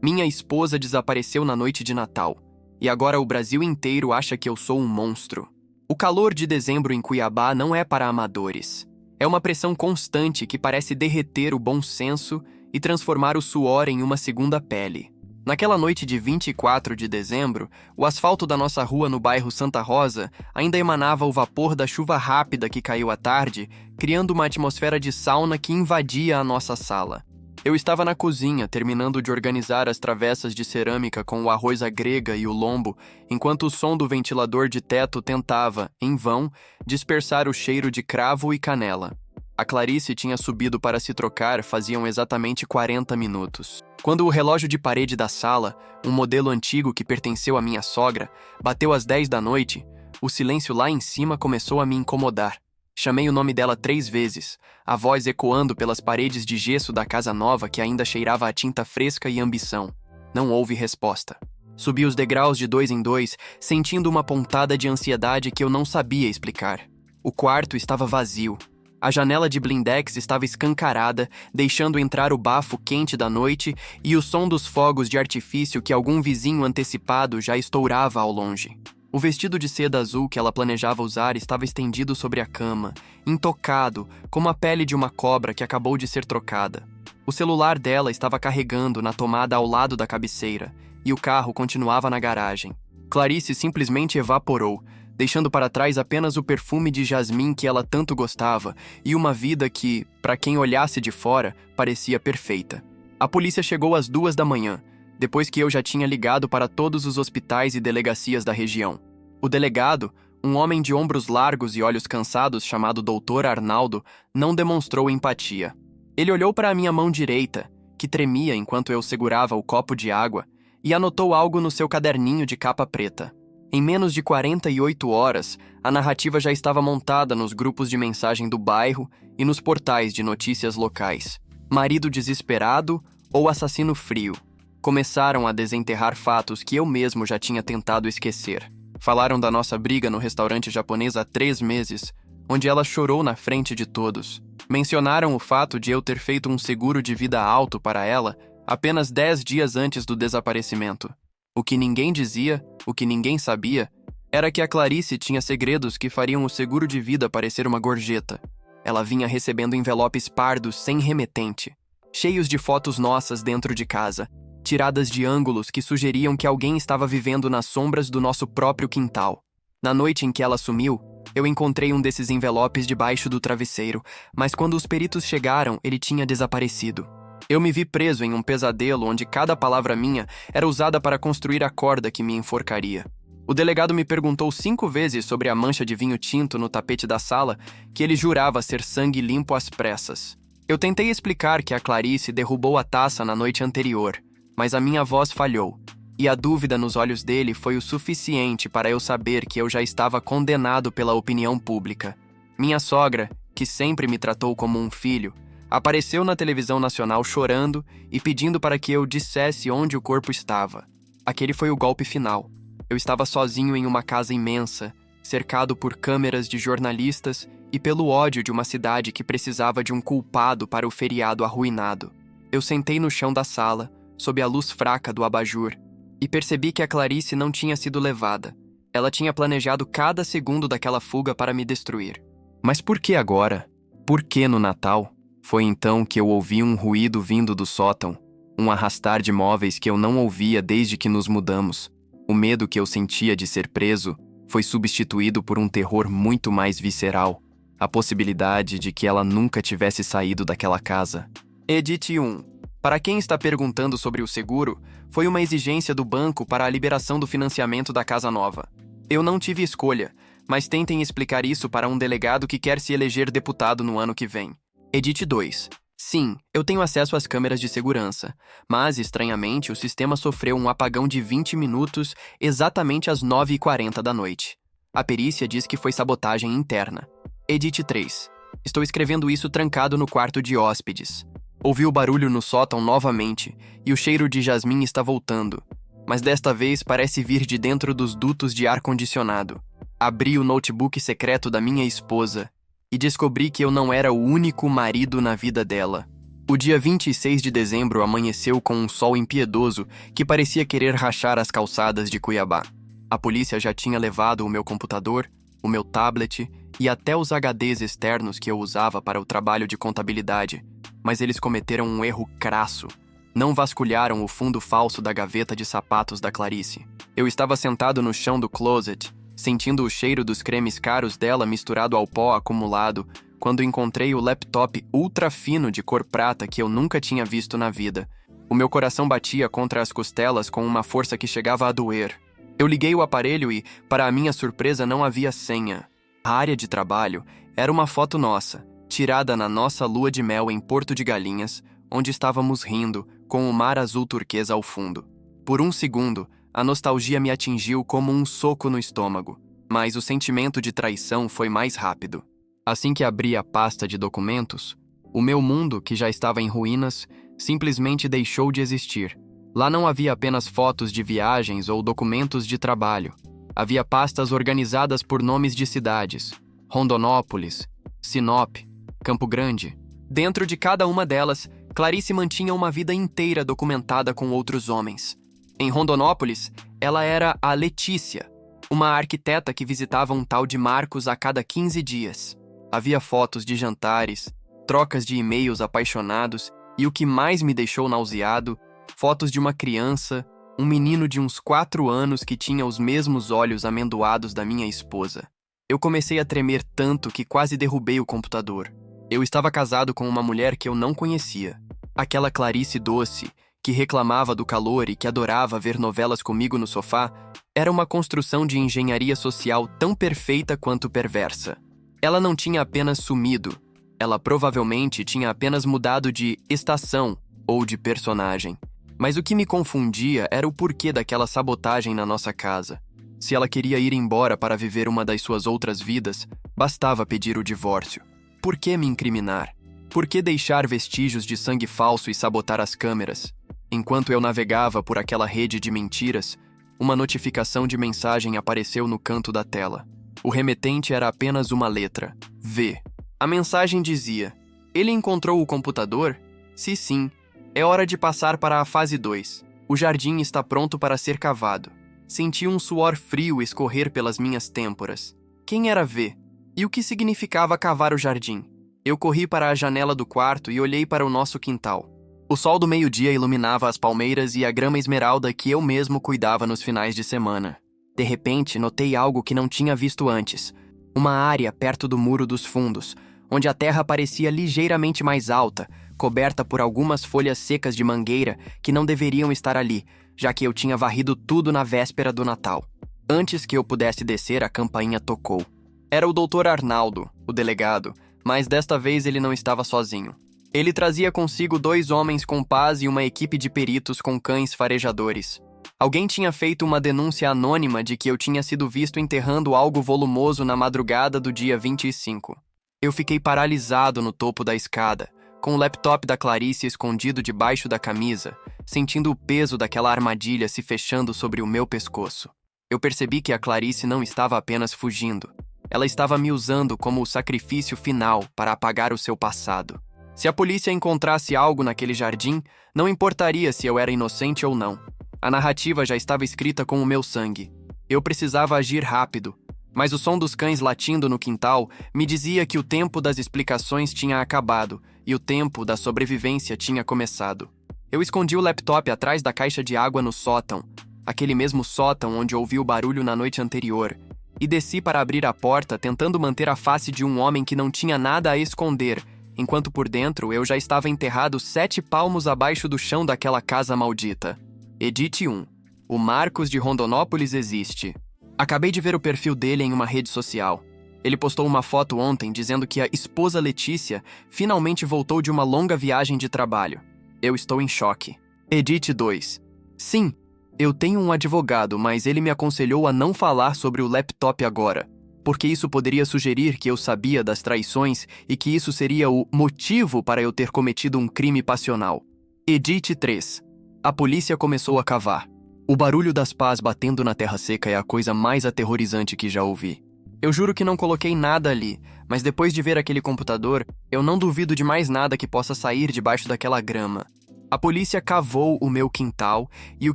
Minha esposa desapareceu na noite de Natal, e agora o Brasil inteiro acha que eu sou um monstro. O calor de dezembro em Cuiabá não é para amadores. É uma pressão constante que parece derreter o bom senso e transformar o suor em uma segunda pele. Naquela noite de 24 de dezembro, o asfalto da nossa rua no bairro Santa Rosa ainda emanava o vapor da chuva rápida que caiu à tarde, criando uma atmosfera de sauna que invadia a nossa sala. Eu estava na cozinha, terminando de organizar as travessas de cerâmica com o arroz à grega e o lombo, enquanto o som do ventilador de teto tentava, em vão, dispersar o cheiro de cravo e canela. A Clarice tinha subido para se trocar faziam exatamente 40 minutos. Quando o relógio de parede da sala, um modelo antigo que pertenceu à minha sogra, bateu às 10 da noite, o silêncio lá em cima começou a me incomodar. Chamei o nome dela 3 vezes, a voz ecoando pelas paredes de gesso da casa nova que ainda cheirava a tinta fresca e ambição. Não houve resposta. Subi os degraus de 2 em 2, sentindo uma pontada de ansiedade que eu não sabia explicar. O quarto estava vazio. A janela de blindex estava escancarada, deixando entrar o bafo quente da noite e o som dos fogos de artifício que algum vizinho antecipado já estourava ao longe. O vestido de seda azul que ela planejava usar estava estendido sobre a cama, intocado, como a pele de uma cobra que acabou de ser trocada. O celular dela estava carregando na tomada ao lado da cabeceira, e o carro continuava na garagem. Clarice simplesmente evaporou, deixando para trás apenas o perfume de jasmim que ela tanto gostava e uma vida que, para quem olhasse de fora, parecia perfeita. A polícia chegou às 2 da manhã, depois que eu já tinha ligado para todos os hospitais e delegacias da região. O delegado, um homem de ombros largos e olhos cansados chamado Dr. Arnaldo, não demonstrou empatia. Ele olhou para a minha mão direita, que tremia enquanto eu segurava o copo de água, e anotou algo no seu caderninho de capa preta. Em menos de 48 horas, a narrativa já estava montada nos grupos de mensagem do bairro e nos portais de notícias locais. Marido desesperado ou assassino frio. Começaram a desenterrar fatos que eu mesmo já tinha tentado esquecer. Falaram da nossa briga no restaurante japonês há 3 meses, onde ela chorou na frente de todos. Mencionaram o fato de eu ter feito um seguro de vida alto para ela apenas 10 dias antes do desaparecimento. O que ninguém dizia, o que ninguém sabia, era que a Clarice tinha segredos que fariam o seguro de vida parecer uma gorjeta. Ela vinha recebendo envelopes pardos sem remetente, cheios de fotos nossas dentro de casa, tiradas de ângulos que sugeriam que alguém estava vivendo nas sombras do nosso próprio quintal. Na noite em que ela sumiu, eu encontrei um desses envelopes debaixo do travesseiro, mas quando os peritos chegaram, ele tinha desaparecido. Eu me vi preso em um pesadelo onde cada palavra minha era usada para construir a corda que me enforcaria. O delegado me perguntou 5 vezes sobre a mancha de vinho tinto no tapete da sala, que ele jurava ser sangue limpo às pressas. Eu tentei explicar que a Clarice derrubou a taça na noite anterior, mas a minha voz falhou, e a dúvida nos olhos dele foi o suficiente para eu saber que eu já estava condenado pela opinião pública. Minha sogra, que sempre me tratou como um filho, apareceu na televisão nacional chorando e pedindo para que eu dissesse onde o corpo estava. Aquele foi o golpe final. Eu estava sozinho em uma casa imensa, cercado por câmeras de jornalistas e pelo ódio de uma cidade que precisava de um culpado para o feriado arruinado. Eu sentei no chão da sala, sob a luz fraca do abajur, e percebi que a Clarice não tinha sido levada. Ela tinha planejado cada segundo daquela fuga para me destruir. Mas por que agora? Por que no Natal? Foi então que eu ouvi um ruído vindo do sótão, um arrastar de móveis que eu não ouvia desde que nos mudamos. O medo que eu sentia de ser preso foi substituído por um terror muito mais visceral, a possibilidade de que ela nunca tivesse saído daquela casa. Edit 1. Para quem está perguntando sobre o seguro, foi uma exigência do banco para a liberação do financiamento da casa nova. Eu não tive escolha, mas tentem explicar isso para um delegado que quer se eleger deputado no ano que vem. Edit 2. Sim, eu tenho acesso às câmeras de segurança, mas, estranhamente, o sistema sofreu um apagão de 20 minutos exatamente às 9h40 da noite. A perícia diz que foi sabotagem interna. Edit 3. Estou escrevendo isso trancado no quarto de hóspedes. Ouvi o barulho no sótão novamente, e o cheiro de jasmim está voltando, mas desta vez parece vir de dentro dos dutos de ar-condicionado. Abri o notebook secreto da minha esposa, e descobri que eu não era o único marido na vida dela. O dia 26 de dezembro amanheceu com um sol impiedoso que parecia querer rachar as calçadas de Cuiabá. A polícia já tinha levado o meu computador, o meu tablet e até os HDs externos que eu usava para o trabalho de contabilidade, mas eles cometeram um erro crasso. Não vasculharam o fundo falso da gaveta de sapatos da Clarice. Eu estava sentado no chão do closet, sentindo o cheiro dos cremes caros dela misturado ao pó acumulado, quando encontrei o laptop ultra fino de cor prata que eu nunca tinha visto na vida. O meu coração batia contra as costelas com uma força que chegava a doer. Eu liguei o aparelho e, para a minha surpresa, não havia senha. A área de trabalho era uma foto nossa, tirada na nossa lua de mel em Porto de Galinhas, onde estávamos rindo, com o mar azul turquesa ao fundo. Por um segundo, a nostalgia me atingiu como um soco no estômago, mas o sentimento de traição foi mais rápido. Assim que abri a pasta de documentos, o meu mundo, que já estava em ruínas, simplesmente deixou de existir. Lá não havia apenas fotos de viagens ou documentos de trabalho. Havia pastas organizadas por nomes de cidades: Rondonópolis, Sinop, Campo Grande. Dentro de cada uma delas, Clarice mantinha uma vida inteira documentada com outros homens. Em Rondonópolis, ela era a Letícia, uma arquiteta que visitava um tal de Marcos a cada 15 dias. Havia fotos de jantares, trocas de e-mails apaixonados e, o que mais me deixou nauseado, fotos de uma criança, um menino de uns 4 anos que tinha os mesmos olhos amendoados da minha esposa. Eu comecei a tremer tanto que quase derrubei o computador. Eu estava casado com uma mulher que eu não conhecia. Aquela Clarice doce, que reclamava do calor e que adorava ver novelas comigo no sofá, era uma construção de engenharia social tão perfeita quanto perversa. Ela não tinha apenas sumido, ela provavelmente tinha apenas mudado de estação ou de personagem. Mas o que me confundia era o porquê daquela sabotagem na nossa casa. Se ela queria ir embora para viver uma das suas outras vidas, bastava pedir o divórcio. Por que me incriminar? Por que deixar vestígios de sangue falso e sabotar as câmeras? Enquanto eu navegava por aquela rede de mentiras, uma notificação de mensagem apareceu no canto da tela. O remetente era apenas uma letra, V. A mensagem dizia: "Ele encontrou o computador? Se sim, é hora de passar para a fase 2. O jardim está pronto para ser cavado." Senti um suor frio escorrer pelas minhas têmporas. Quem era V? E o que significava cavar o jardim? Eu corri para a janela do quarto e olhei para o nosso quintal. O sol do meio-dia iluminava as palmeiras e a grama esmeralda que eu mesmo cuidava nos finais de semana. De repente, notei algo que não tinha visto antes. Uma área perto do muro dos fundos, onde a terra parecia ligeiramente mais alta, coberta por algumas folhas secas de mangueira que não deveriam estar ali, já que eu tinha varrido tudo na véspera do Natal. Antes que eu pudesse descer, a campainha tocou. Era o Dr. Arnaldo, o delegado, mas desta vez ele não estava sozinho. Ele trazia consigo 2 homens com pás e uma equipe de peritos com cães farejadores. Alguém tinha feito uma denúncia anônima de que eu tinha sido visto enterrando algo volumoso na madrugada do dia 25. Eu fiquei paralisado no topo da escada, com o laptop da Clarice escondido debaixo da camisa, sentindo o peso daquela armadilha se fechando sobre o meu pescoço. Eu percebi que a Clarice não estava apenas fugindo. Ela estava me usando como o sacrifício final para apagar o seu passado. Se a polícia encontrasse algo naquele jardim, não importaria se eu era inocente ou não. A narrativa já estava escrita com o meu sangue. Eu precisava agir rápido, mas o som dos cães latindo no quintal me dizia que o tempo das explicações tinha acabado e o tempo da sobrevivência tinha começado. Eu escondi o laptop atrás da caixa de água no sótão, aquele mesmo sótão onde ouvi o barulho na noite anterior, e desci para abrir a porta tentando manter a face de um homem que não tinha nada a esconder, enquanto por dentro eu já estava enterrado 7 palmos abaixo do chão daquela casa maldita. Edite 1. O Marcos de Rondonópolis existe. Acabei de ver o perfil dele em uma rede social. Ele postou uma foto ontem dizendo que a esposa Letícia finalmente voltou de uma longa viagem de trabalho. Eu estou em choque. Edite 2. Sim, eu tenho um advogado, mas ele me aconselhou a não falar sobre o laptop agora, porque isso poderia sugerir que eu sabia das traições e que isso seria o motivo para eu ter cometido um crime passional. Edite 3. A polícia começou a cavar. O barulho das pás batendo na terra seca é a coisa mais aterrorizante que já ouvi. Eu juro que não coloquei nada ali, mas depois de ver aquele computador, eu não duvido de mais nada que possa sair debaixo daquela grama. A polícia cavou o meu quintal e o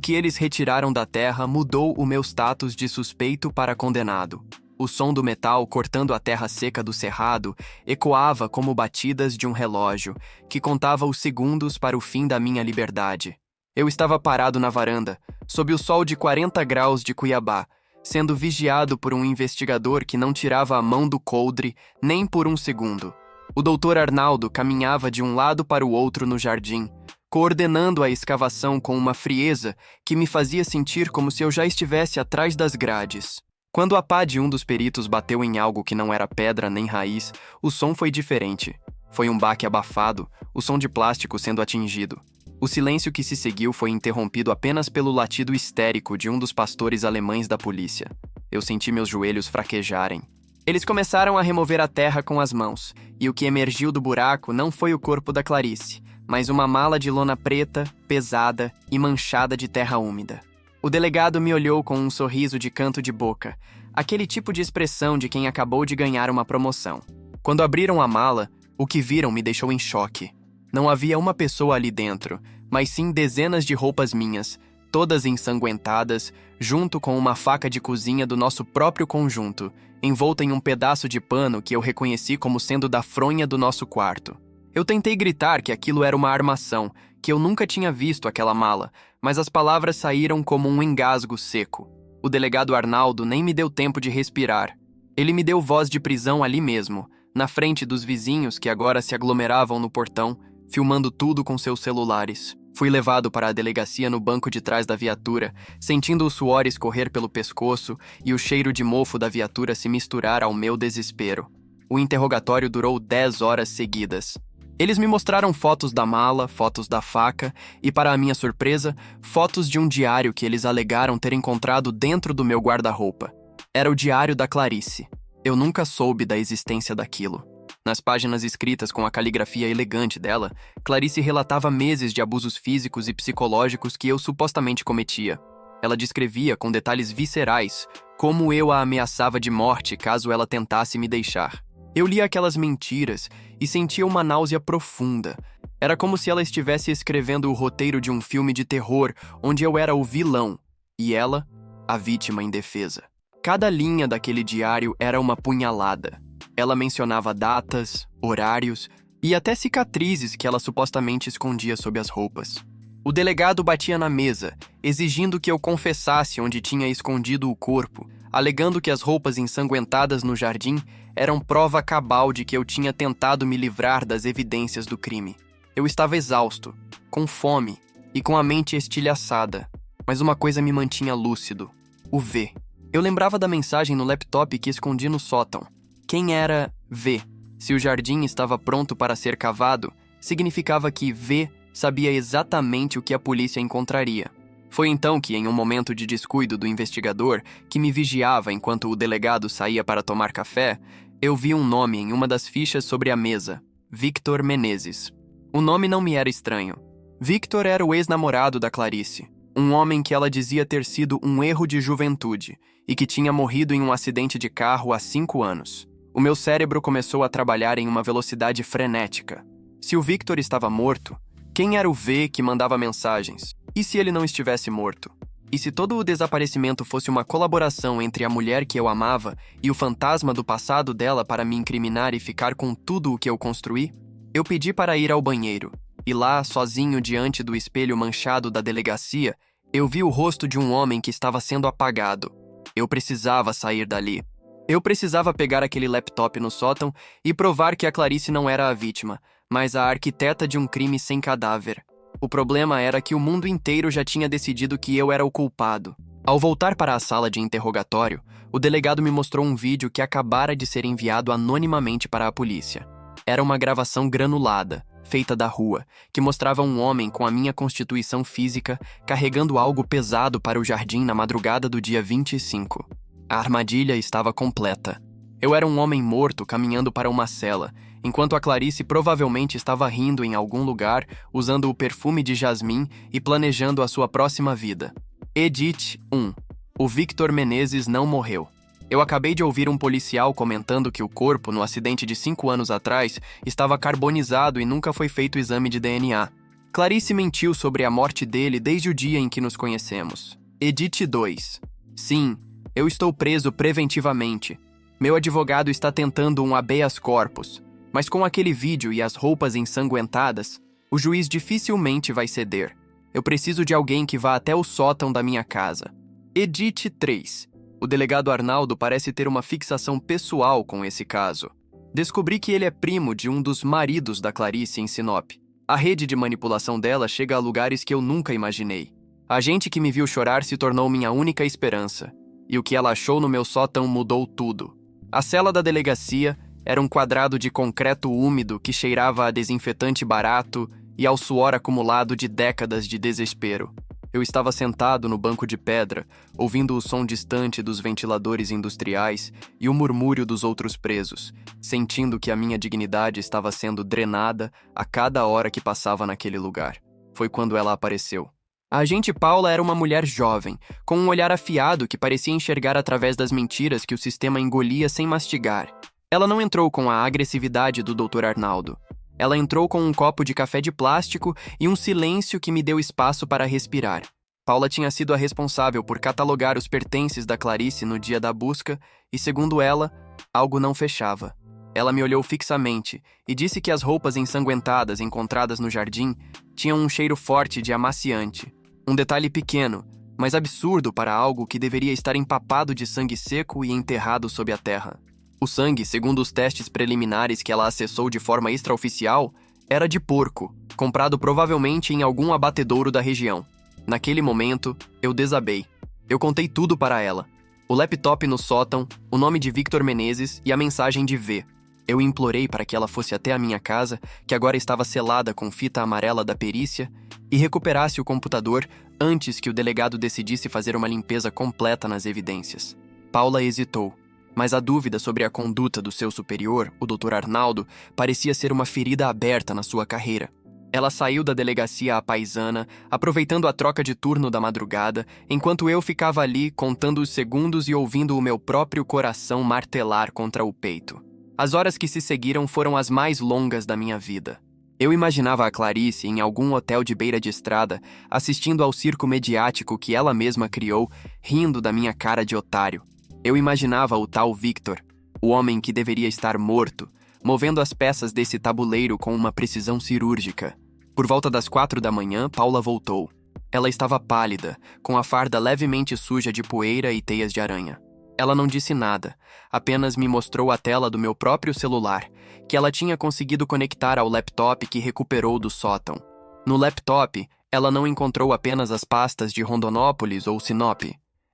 que eles retiraram da terra mudou o meu status de suspeito para condenado. O som do metal cortando a terra seca do cerrado ecoava como batidas de um relógio, que contava os segundos para o fim da minha liberdade. Eu estava parado na varanda, sob o sol de 40 graus de Cuiabá, sendo vigiado por um investigador que não tirava a mão do coldre nem por um segundo. O doutor Arnaldo caminhava de um lado para o outro no jardim, coordenando a escavação com uma frieza que me fazia sentir como se eu já estivesse atrás das grades. Quando a pá de um dos peritos bateu em algo que não era pedra nem raiz, o som foi diferente. Foi um baque abafado, o som de plástico sendo atingido. O silêncio que se seguiu foi interrompido apenas pelo latido histérico de um dos pastores alemães da polícia. Eu senti meus joelhos fraquejarem. Eles começaram a remover a terra com as mãos, e o que emergiu do buraco não foi o corpo da Clarice, mas uma mala de lona preta, pesada e manchada de terra úmida. O delegado me olhou com um sorriso de canto de boca, aquele tipo de expressão de quem acabou de ganhar uma promoção. Quando abriram a mala, o que viram me deixou em choque. Não havia uma pessoa ali dentro, mas sim dezenas de roupas minhas, todas ensanguentadas, junto com uma faca de cozinha do nosso próprio conjunto, envolta em um pedaço de pano que eu reconheci como sendo da fronha do nosso quarto. Eu tentei gritar que aquilo era uma armação, que eu nunca tinha visto aquela mala, mas as palavras saíram como um engasgo seco. O delegado Arnaldo nem me deu tempo de respirar. Ele me deu voz de prisão ali mesmo, na frente dos vizinhos que agora se aglomeravam no portão, filmando tudo com seus celulares. Fui levado para a delegacia no banco de trás da viatura, sentindo o suor escorrer pelo pescoço e o cheiro de mofo da viatura se misturar ao meu desespero. O interrogatório durou 10 horas seguidas. Eles me mostraram fotos da mala, fotos da faca e, para a minha surpresa, fotos de um diário que eles alegaram ter encontrado dentro do meu guarda-roupa. Era o diário da Clarice. Eu nunca soube da existência daquilo. Nas páginas escritas com a caligrafia elegante dela, Clarice relatava meses de abusos físicos e psicológicos que eu supostamente cometia. Ela descrevia com detalhes viscerais como eu a ameaçava de morte caso ela tentasse me deixar. Eu lia aquelas mentiras e sentia uma náusea profunda. Era como se ela estivesse escrevendo o roteiro de um filme de terror onde eu era o vilão e ela, a vítima indefesa. Cada linha daquele diário era uma punhalada. Ela mencionava datas, horários e até cicatrizes que ela supostamente escondia sob as roupas. O delegado batia na mesa, exigindo que eu confessasse onde tinha escondido o corpo, alegando que as roupas ensanguentadas no jardim eram prova cabal de que eu tinha tentado me livrar das evidências do crime. Eu estava exausto, com fome e com a mente estilhaçada, mas uma coisa me mantinha lúcido: o V. Eu lembrava da mensagem no laptop que escondi no sótão. Quem era V? Se o jardim estava pronto para ser cavado, significava que V sabia exatamente o que a polícia encontraria. Foi então que, em um momento de descuido do investigador, que me vigiava enquanto o delegado saía para tomar café, eu vi um nome em uma das fichas sobre a mesa: Victor Menezes. O nome não me era estranho. Victor era o ex-namorado da Clarice, um homem que ela dizia ter sido um erro de juventude e que tinha morrido em um acidente de carro há 5 anos. O meu cérebro começou a trabalhar em uma velocidade frenética. Se o Victor estava morto, quem era o V que mandava mensagens? E se ele não estivesse morto? E se todo o desaparecimento fosse uma colaboração entre a mulher que eu amava e o fantasma do passado dela para me incriminar e ficar com tudo o que eu construí? Eu pedi para ir ao banheiro, e lá, sozinho diante do espelho manchado da delegacia, eu vi o rosto de um homem que estava sendo apagado. Eu precisava sair dali. Eu precisava pegar aquele laptop no sótão e provar que a Clarice não era a vítima, mas a arquiteta de um crime sem cadáver. O problema era que o mundo inteiro já tinha decidido que eu era o culpado. Ao voltar para a sala de interrogatório, o delegado me mostrou um vídeo que acabara de ser enviado anonimamente para a polícia. Era uma gravação granulada, feita da rua, que mostrava um homem com a minha constituição física carregando algo pesado para o jardim na madrugada do dia 25. A armadilha estava completa. Eu era um homem morto caminhando para uma cela, enquanto a Clarice provavelmente estava rindo em algum lugar, usando o perfume de jasmim e planejando a sua próxima vida. Edit 1. O Victor Menezes não morreu. Eu acabei de ouvir um policial comentando que o corpo, no acidente de 5 anos atrás, estava carbonizado e nunca foi feito o exame de DNA. Clarice mentiu sobre a morte dele desde o dia em que nos conhecemos. Edit 2. Sim, eu estou preso preventivamente. Meu advogado está tentando um habeas corpus, mas com aquele vídeo e as roupas ensanguentadas, o juiz dificilmente vai ceder. Eu preciso de alguém que vá até o sótão da minha casa. Edit 3. O delegado Arnaldo parece ter uma fixação pessoal com esse caso. Descobri que ele é primo de um dos maridos da Clarice em Sinop. A rede de manipulação dela chega a lugares que eu nunca imaginei. A gente que me viu chorar se tornou minha única esperança. E o que ela achou no meu sótão mudou tudo. A cela da delegacia era um quadrado de concreto úmido que cheirava a desinfetante barato e ao suor acumulado de décadas de desespero. Eu estava sentado no banco de pedra, ouvindo o som distante dos ventiladores industriais e o murmúrio dos outros presos, sentindo que a minha dignidade estava sendo drenada a cada hora que passava naquele lugar. Foi quando ela apareceu. A agente Paula era uma mulher jovem, com um olhar afiado que parecia enxergar através das mentiras que o sistema engolia sem mastigar. Ela não entrou com a agressividade do Dr. Arnaldo. Ela entrou com um copo de café de plástico e um silêncio que me deu espaço para respirar. Paula tinha sido a responsável por catalogar os pertences da Clarice no dia da busca e, segundo ela, algo não fechava. Ela me olhou fixamente e disse que as roupas ensanguentadas encontradas no jardim tinham um cheiro forte de amaciante. Um detalhe pequeno, mas absurdo para algo que deveria estar empapado de sangue seco e enterrado sob a terra. O sangue, segundo os testes preliminares que ela acessou de forma extraoficial, era de porco, comprado provavelmente em algum abatedouro da região. Naquele momento, eu desabei. Eu contei tudo para ela. O laptop no sótão, o nome de Victor Menezes e a mensagem de V. Eu implorei para que ela fosse até a minha casa, que agora estava selada com fita amarela da perícia, e recuperasse o computador antes que o delegado decidisse fazer uma limpeza completa nas evidências. Paula hesitou. Mas a dúvida sobre a conduta do seu superior, o Dr. Arnaldo, parecia ser uma ferida aberta na sua carreira. Ela saiu da delegacia à paisana, aproveitando a troca de turno da madrugada, enquanto eu ficava ali contando os segundos e ouvindo o meu próprio coração martelar contra o peito. As horas que se seguiram foram as mais longas da minha vida. Eu imaginava a Clarice em algum hotel de beira de estrada, assistindo ao circo mediático que ela mesma criou, rindo da minha cara de otário. Eu imaginava o tal Victor, o homem que deveria estar morto, movendo as peças desse tabuleiro com uma precisão cirúrgica. Por volta das 4 da manhã, Paula voltou. Ela estava pálida, com a farda levemente suja de poeira e teias de aranha. Ela não disse nada, apenas me mostrou a tela do meu próprio celular, que ela tinha conseguido conectar ao laptop que recuperou do sótão. No laptop, ela não encontrou apenas as pastas de Rondonópolis ou Sinop.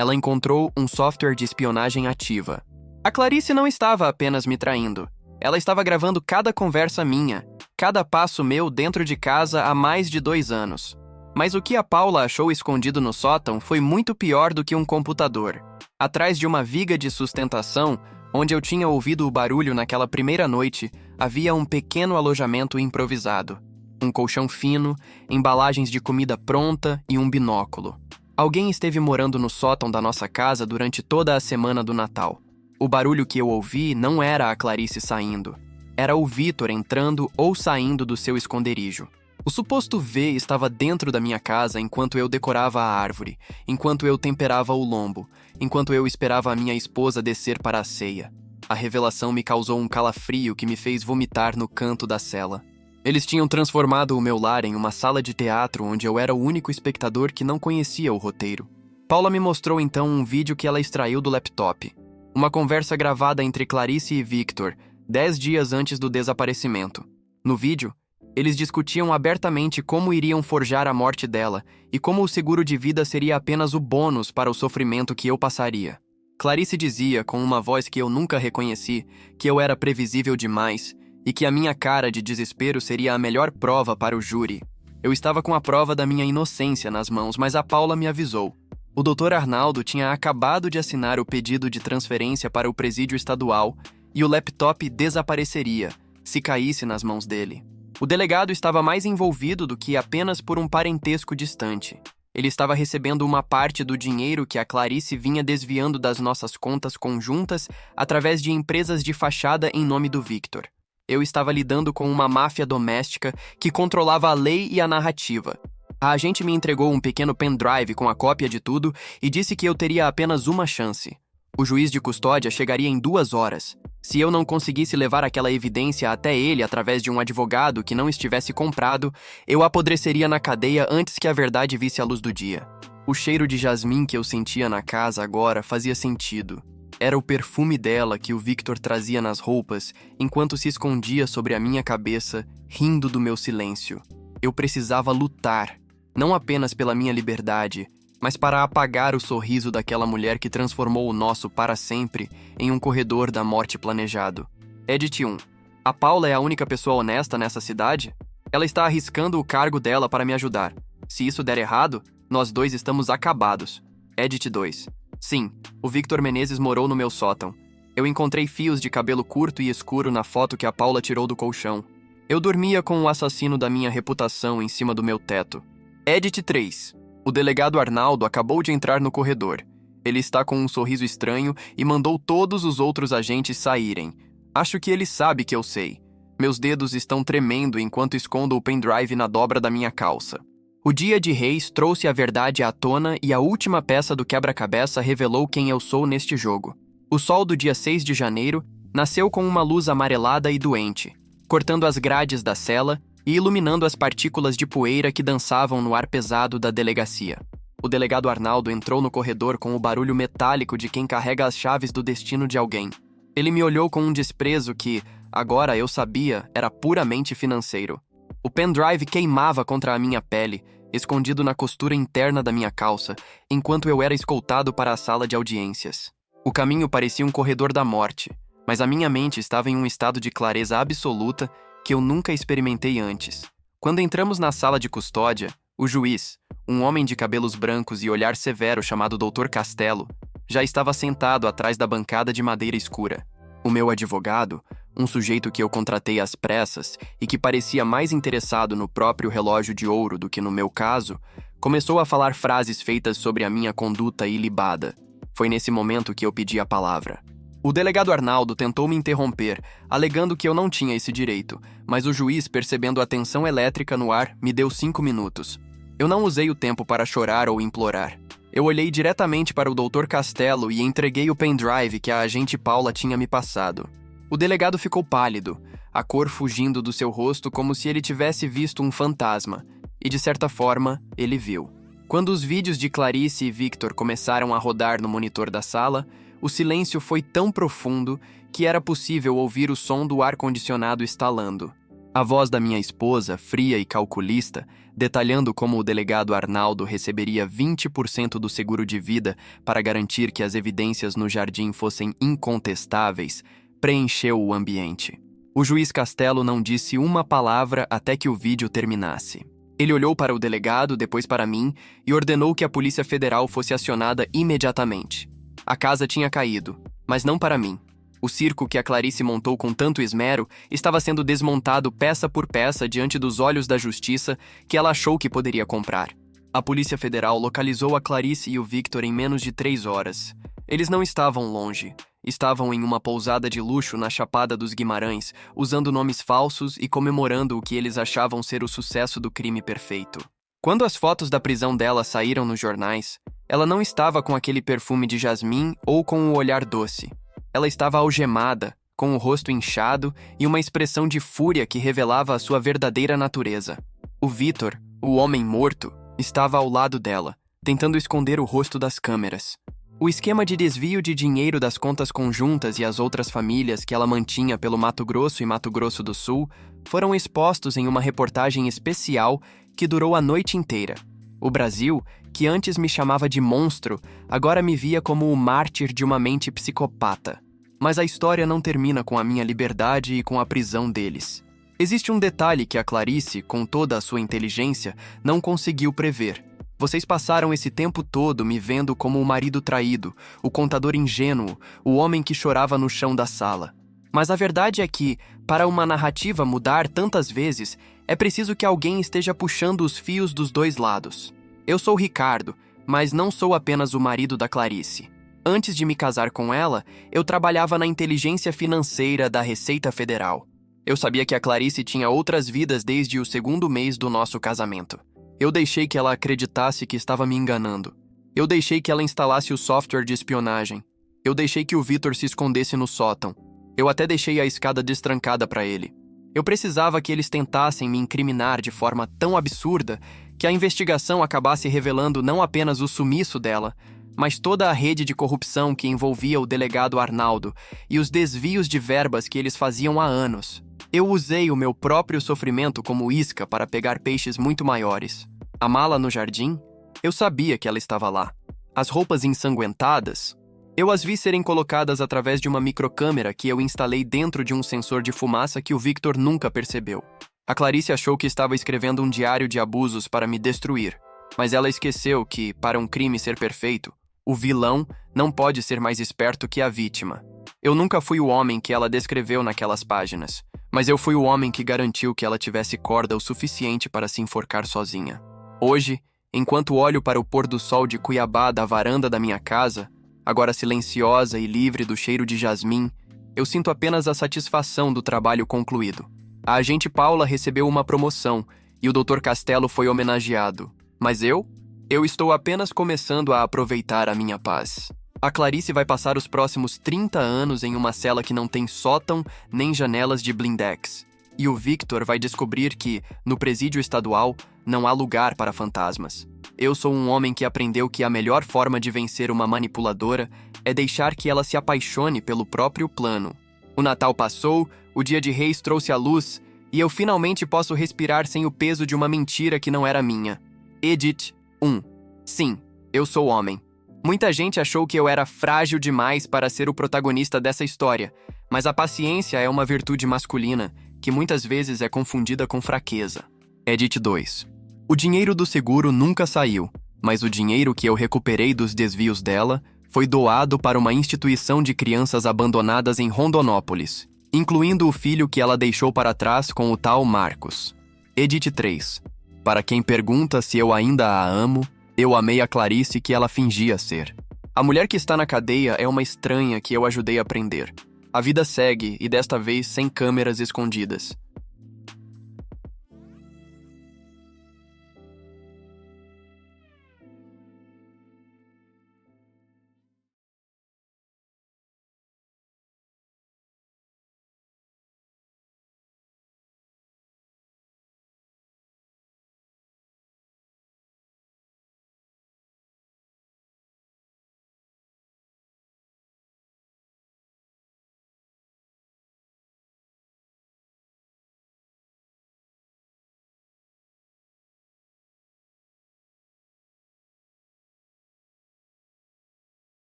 Ela encontrou um software de espionagem ativa. A Clarice não estava apenas me traindo. Ela estava gravando cada conversa minha, cada passo meu dentro de casa há mais de 2 anos. Mas o que a Paula achou escondido no sótão foi muito pior do que um computador. Atrás de uma viga de sustentação, onde eu tinha ouvido o barulho naquela primeira noite, havia um pequeno alojamento improvisado. Um colchão fino, embalagens de comida pronta e um binóculo. Alguém esteve morando no sótão da nossa casa durante toda a semana do Natal. O barulho que eu ouvi não era a Clarice saindo. Era o Victor entrando ou saindo do seu esconderijo. O suposto V estava dentro da minha casa enquanto eu decorava a árvore, enquanto eu temperava o lombo, enquanto eu esperava a minha esposa descer para a ceia. A revelação me causou um calafrio que me fez vomitar no canto da cela. Eles tinham transformado o meu lar em uma sala de teatro onde eu era o único espectador que não conhecia o roteiro. Paula me mostrou então um vídeo que ela extraiu do laptop. Uma conversa gravada entre Clarice e Victor, 10 dias antes do desaparecimento. No vídeo, eles discutiam abertamente como iriam forjar a morte dela e como o seguro de vida seria apenas o bônus para o sofrimento que eu passaria. Clarice dizia, com uma voz que eu nunca reconheci, que eu era previsível demais e que a minha cara de desespero seria a melhor prova para o júri. Eu estava com a prova da minha inocência nas mãos, mas a Paula me avisou. O Dr. Arnaldo tinha acabado de assinar o pedido de transferência para o presídio estadual e o laptop desapareceria, se caísse nas mãos dele. O delegado estava mais envolvido do que apenas por um parentesco distante. Ele estava recebendo uma parte do dinheiro que a Clarice vinha desviando das nossas contas conjuntas através de empresas de fachada em nome do Victor. Eu estava lidando com uma máfia doméstica que controlava a lei e a narrativa. A agente me entregou um pequeno pendrive com a cópia de tudo e disse que eu teria apenas uma chance. O juiz de custódia chegaria em 2 horas. Se eu não conseguisse levar aquela evidência até ele através de um advogado que não estivesse comprado, eu apodreceria na cadeia antes que a verdade visse a luz do dia. O cheiro de jasmim que eu sentia na casa agora fazia sentido. Era o perfume dela que o Victor trazia nas roupas enquanto se escondia sobre a minha cabeça, rindo do meu silêncio. Eu precisava lutar, não apenas pela minha liberdade, mas para apagar o sorriso daquela mulher que transformou o nosso para sempre em um corredor da morte planejado. Edit 1. A Paula é a única pessoa honesta nessa cidade? Ela está arriscando o cargo dela para me ajudar. Se isso der errado, nós dois estamos acabados. Edit 2. Sim, o Victor Menezes morou no meu sótão. Eu encontrei fios de cabelo curto e escuro na foto que a Paula tirou do colchão. Eu dormia com o assassino da minha reputação em cima do meu teto. Edit 3. O delegado Arnaldo acabou de entrar no corredor. Ele está com um sorriso estranho e mandou todos os outros agentes saírem. Acho que ele sabe que eu sei. Meus dedos estão tremendo enquanto escondo o pendrive na dobra da minha calça. O dia de Reis trouxe a verdade à tona e a última peça do quebra-cabeça revelou quem eu sou neste jogo. O sol do dia 6 de janeiro nasceu com uma luz amarelada e doente, cortando as grades da cela e iluminando as partículas de poeira que dançavam no ar pesado da delegacia. O delegado Arnaldo entrou no corredor com o barulho metálico de quem carrega as chaves do destino de alguém. Ele me olhou com um desprezo que, agora eu sabia, era puramente financeiro. O pendrive queimava contra a minha pele, escondido na costura interna da minha calça, enquanto eu era escoltado para a sala de audiências. O caminho parecia um corredor da morte, mas a minha mente estava em um estado de clareza absoluta que eu nunca experimentei antes. Quando entramos na sala de custódia, o juiz, um homem de cabelos brancos e olhar severo chamado Dr. Castelo, já estava sentado atrás da bancada de madeira escura. O meu advogado, um sujeito que eu contratei às pressas e que parecia mais interessado no próprio relógio de ouro do que no meu caso, começou a falar frases feitas sobre a minha conduta ilibada. Foi nesse momento que eu pedi a palavra. O delegado Arnaldo tentou me interromper, alegando que eu não tinha esse direito, mas o juiz, percebendo a tensão elétrica no ar, me deu 5 minutos. Eu não usei o tempo para chorar ou implorar. Eu olhei diretamente para o Dr. Castelo e entreguei o pendrive que a agente Paula tinha me passado. O delegado ficou pálido, a cor fugindo do seu rosto como se ele tivesse visto um fantasma, e de certa forma, ele viu. Quando os vídeos de Clarice e Victor começaram a rodar no monitor da sala, o silêncio foi tão profundo que era possível ouvir o som do ar-condicionado estalando. A voz da minha esposa, fria e calculista, detalhando como o delegado Arnaldo receberia 20% do seguro de vida para garantir que as evidências no jardim fossem incontestáveis, preencheu o ambiente. O juiz Castelo não disse uma palavra até que o vídeo terminasse. Ele olhou para o delegado, depois para mim, e ordenou que a Polícia Federal fosse acionada imediatamente. A casa tinha caído, mas não para mim. O circo que a Clarice montou com tanto esmero estava sendo desmontado peça por peça diante dos olhos da justiça que ela achou que poderia comprar. A Polícia Federal localizou a Clarice e o Victor em menos de 3 horas. Eles não estavam longe. Estavam em uma pousada de luxo na Chapada dos Guimarães, usando nomes falsos e comemorando o que eles achavam ser o sucesso do crime perfeito. Quando as fotos da prisão dela saíram nos jornais, ela não estava com aquele perfume de jasmim ou com o olhar doce. Ela estava algemada, com o rosto inchado e uma expressão de fúria que revelava a sua verdadeira natureza. O Victor, o homem morto, estava ao lado dela, tentando esconder o rosto das câmeras. O esquema de desvio de dinheiro das contas conjuntas e as outras famílias que ela mantinha pelo Mato Grosso e Mato Grosso do Sul foram expostos em uma reportagem especial que durou a noite inteira. O Brasil, que antes me chamava de monstro, agora me via como o mártir de uma mente psicopata. Mas a história não termina com a minha liberdade e com a prisão deles. Existe um detalhe que a Clarice, com toda a sua inteligência, não conseguiu prever. Vocês passaram esse tempo todo me vendo como o marido traído, o contador ingênuo, o homem que chorava no chão da sala. Mas a verdade é que, para uma narrativa mudar tantas vezes, é preciso que alguém esteja puxando os fios dos dois lados. Eu sou Ricardo, mas não sou apenas o marido da Clarice. Antes de me casar com ela, eu trabalhava na inteligência financeira da Receita Federal. Eu sabia que a Clarice tinha outras vidas desde o segundo mês do nosso casamento. Eu deixei que ela acreditasse que estava me enganando. Eu deixei que ela instalasse o software de espionagem. Eu deixei que o Victor se escondesse no sótão. Eu até deixei a escada destrancada para ele. Eu precisava que eles tentassem me incriminar de forma tão absurda que a investigação acabasse revelando não apenas o sumiço dela, mas toda a rede de corrupção que envolvia o delegado Arnaldo e os desvios de verbas que eles faziam há anos. Eu usei o meu próprio sofrimento como isca para pegar peixes muito maiores. A mala no jardim? Eu sabia que ela estava lá. As roupas ensanguentadas? Eu as vi serem colocadas através de uma microcâmera que eu instalei dentro de um sensor de fumaça que o Victor nunca percebeu. A Clarice achou que estava escrevendo um diário de abusos para me destruir, mas ela esqueceu que, para um crime ser perfeito, o vilão não pode ser mais esperto que a vítima. Eu nunca fui o homem que ela descreveu naquelas páginas, mas eu fui o homem que garantiu que ela tivesse corda o suficiente para se enforcar sozinha. Hoje, enquanto olho para o pôr do sol de Cuiabá da varanda da minha casa, agora silenciosa e livre do cheiro de jasmim, eu sinto apenas a satisfação do trabalho concluído. A agente Paula recebeu uma promoção e o Dr. Castelo foi homenageado. Mas eu estou apenas começando a aproveitar a minha paz. A Clarice vai passar os próximos 30 anos em uma cela que não tem sótão nem janelas de blindex. E o Victor vai descobrir que, no presídio estadual, não há lugar para fantasmas. Eu sou um homem que aprendeu que a melhor forma de vencer uma manipuladora é deixar que ela se apaixone pelo próprio plano. O Natal passou, o Dia de Reis trouxe a luz, e eu finalmente posso respirar sem o peso de uma mentira que não era minha. Edit 1. Sim, eu sou homem. Muita gente achou que eu era frágil demais para ser o protagonista dessa história, mas a paciência é uma virtude masculina que muitas vezes é confundida com fraqueza. Edit 2. O dinheiro do seguro nunca saiu, mas o dinheiro que eu recuperei dos desvios dela foi doado para uma instituição de crianças abandonadas em Rondonópolis, incluindo o filho que ela deixou para trás com o tal Marcos. Edit 3. Para quem pergunta se eu ainda a amo, eu amei a Clarice que ela fingia ser. A mulher que está na cadeia é uma estranha que eu ajudei a prender. A vida segue e desta vez sem câmeras escondidas.